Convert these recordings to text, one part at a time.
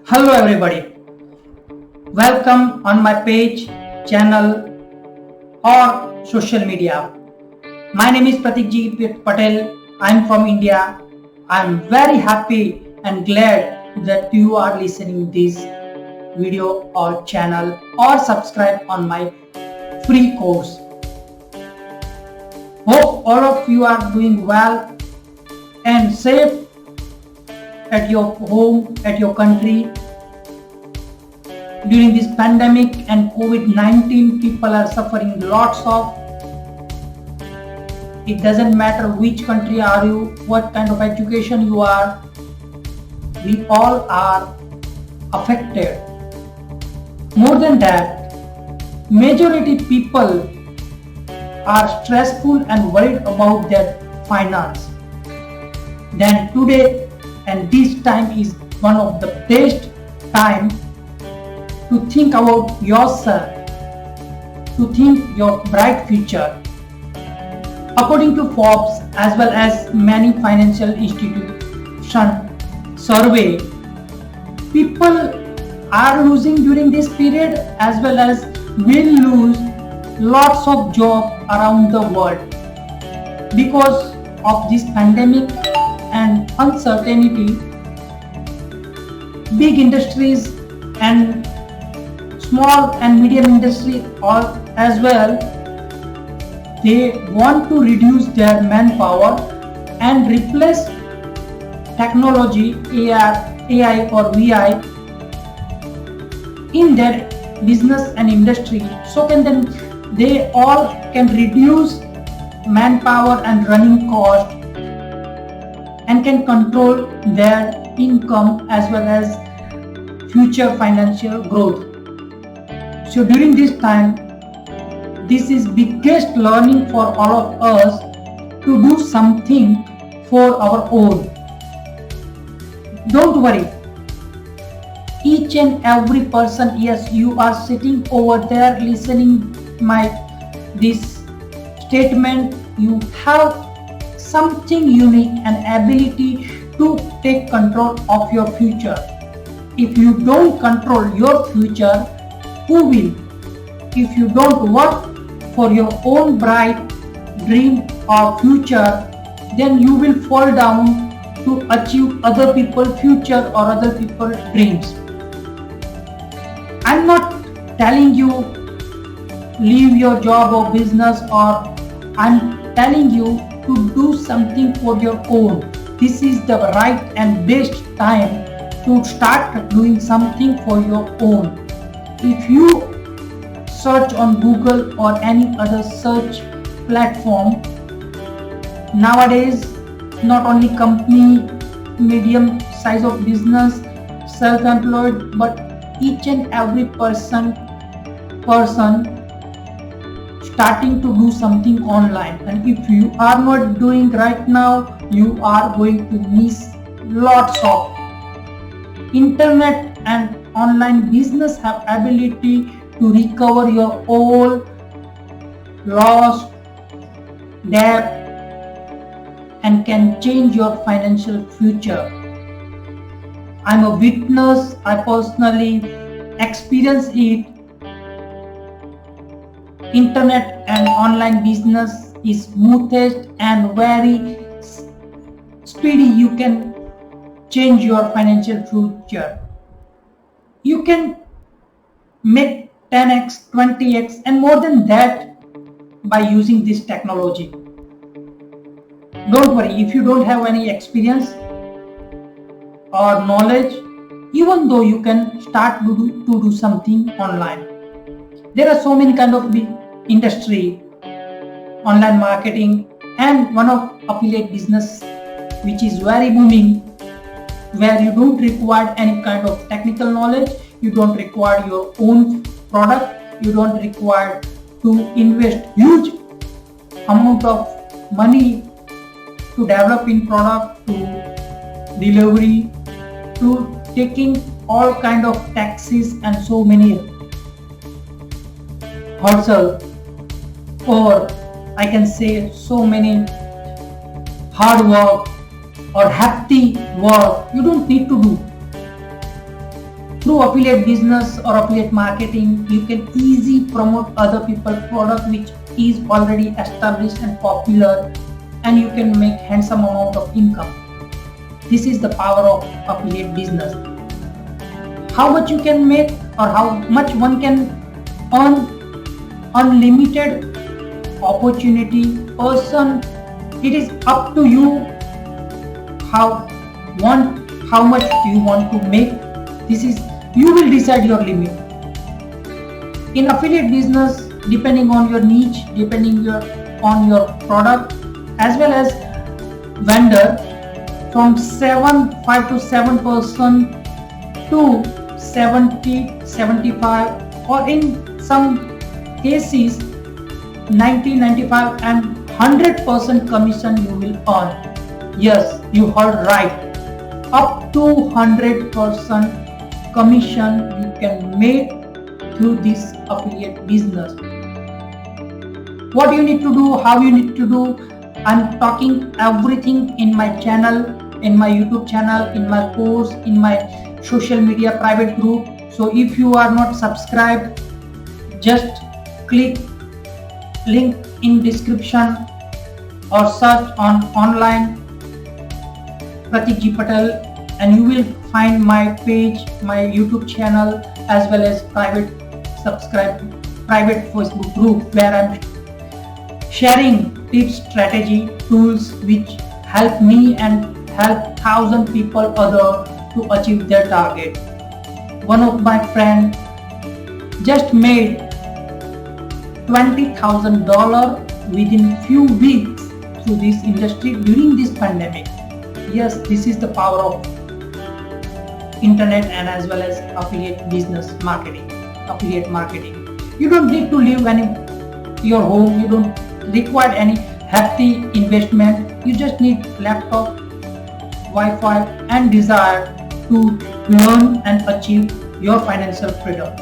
Hello everybody, welcome on my page, channel or social media. My name is Pratik Ji Patel. I am from India. I am very happy and glad that you are listening this video or channel or subscribe on my free course. Hope all of you are doing well and safe at your home, at your country. During this pandemic and COVID-19, people are suffering lots of. It doesn't matter which country are you, what kind of education you are, we all are affected. More than that, majority people are stressful and worried about their finance. Then today and this time is one of the best time to think about yourself, to think your bright future. According to Forbes as well as many financial institution survey, people are losing during this period as well as will lose lots of jobs around the world because of this pandemic and uncertainty. Big industries and small and medium industry or as well, they want to reduce their manpower and replace technology AI or VI in their business and industry, so then they all can reduce manpower and running cost and can control their income as well as future financial growth. So during this time, this is biggest learning for all of us to do something for our own. Don't worry. Each and every person, yes, you are sitting over there listening this statement, you have something unique and ability to take control of your future. If you don't control your future, who will? If you don't work for your own bright dream or future, then you will fall down to achieve other people's future or other people's dreams. I'm not telling you leave your job or business, or I'm telling you to do something for your own. This is the right and best time to start doing something for your own. If you search on Google or any other search platform, nowadays not only company, medium size of business, self-employed, but each and every person starting to do something online. And if you are not doing right now, you are going to miss lots of. Internet and online business have ability to recover your all lost debt and can change your financial future. I'm a witness. I personally experienced it. Internet and online business is smoothest and very speedy. You can change your financial future. You can make 10x, 20x and more than that by using this technology. Don't worry if you don't have any experience or knowledge, even though you can start to do something online. There are so many kind of industry, online marketing, and one of affiliate business which is very booming, where you don't require any kind of technical knowledge, you don't require your own product, you don't require to invest huge amount of money to develop in product, to delivery, to taking all kind of taxes and so many hustle, or I can say so many hard work or hefty work you don't need to do. Through affiliate business or affiliate marketing, you can easily promote other people's product which is already established and popular, and you can make handsome amount of income. This is the power of affiliate business. How much you can make or how much one can earn? Unlimited opportunity person. It is up to you how much you want to make. This is, you will decide your limit. In affiliate business, depending on your niche, depending on your product as well as vendor, from 5 to 7% to 70-75, or in some cases 90-95 and 100% commission you will earn. Yes, you heard right. Up to 100% commission you can make through this affiliate business. What you need to do, how you need to do, I'm talking everything in my channel, in my YouTube channel, in my course, in my social media private group. So if you are not subscribed, just click link in description or search on online Pratik G Patel, and you will find my page, my YouTube channel, as well as private Facebook group where I'm sharing tips, strategy, tools which help me and help 1,000 people other to achieve their target. One of my friend just made $20,000 within few weeks through this industry during this pandemic. Yes, this is the power of internet and as well as affiliate business marketing, affiliate marketing. You don't need to leave your home. You don't require any hefty investment. You just need laptop, Wi-Fi and desire to learn and achieve your financial freedom.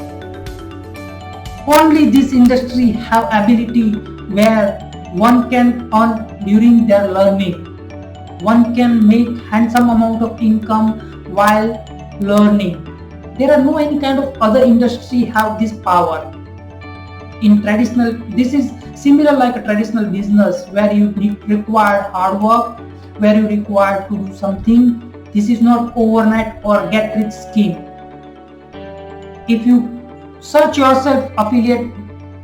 Only this industry have ability where one can earn during their learning. One can make handsome amount of income while learning. There are no any kind of other industry have this power. In traditional, this is similar like a traditional business where you require hard work, where you require to do something. This is not overnight or get rich scheme. If you search yourself affiliate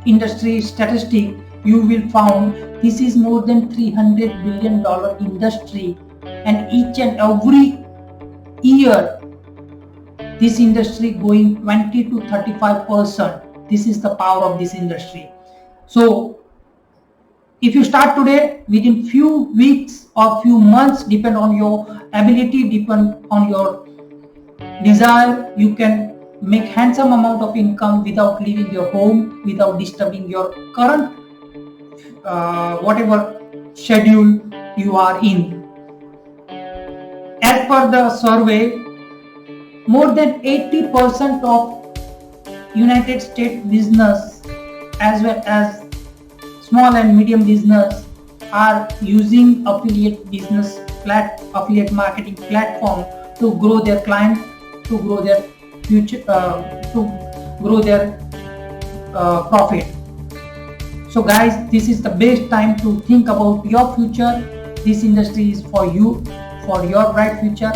industry statistic, you will find this is more than $300 billion industry, and each and every year this industry going 20 to 35%. This is the power of this industry. So if you start today, within few weeks or few months, depend on your ability, depend on your desire, you can make handsome amount of income without leaving your home, without disturbing your current whatever schedule you are in. As per the survey, more than 80% of United States business as well as small and medium business are using affiliate affiliate marketing platform to grow their client, to grow their future, to grow their profit. So guys, this is the best time to think about your future. This industry is for you, for your bright future.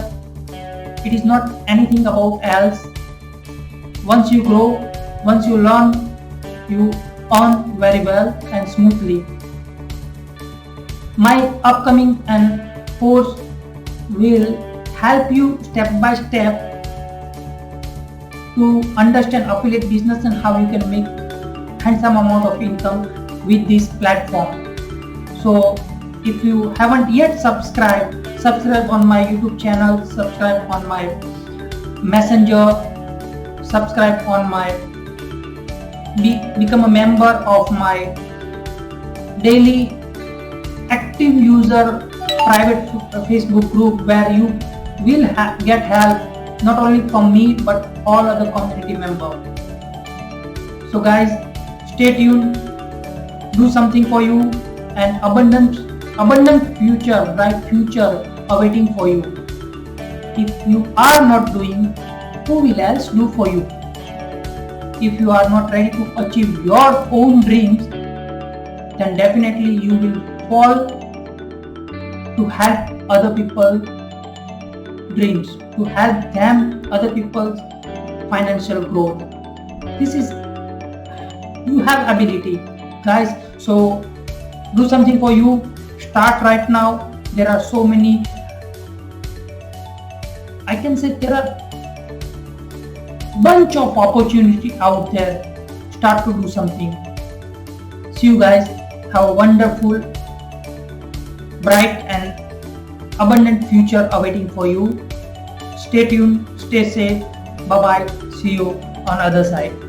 It is not anything about else. Once you grow, once you learn, you earn very well and smoothly. My upcoming and course will help you step by step to understand affiliate business and how you can make handsome amount of income with this platform. So if you haven't yet subscribe on my YouTube channel, subscribe on my Messenger, subscribe on my become a member of my daily active user private Facebook group where you will get help not only from me but all other community members. So guys, stay tuned, do something for you, and abundant future, bright future awaiting for you. If you are not doing, who will else do for you? If you are not ready to achieve your own dreams, then definitely you will fall to help other people's dreams, to help them, other people's financial growth. This is, you have ability, guys. So do something for you. Start right now. There are so many, I can say there are bunch of opportunity out there. Start to do something. See you guys. Have a wonderful, bright and abundant future awaiting for you. Stay tuned, stay safe. Bye bye. See you on other side.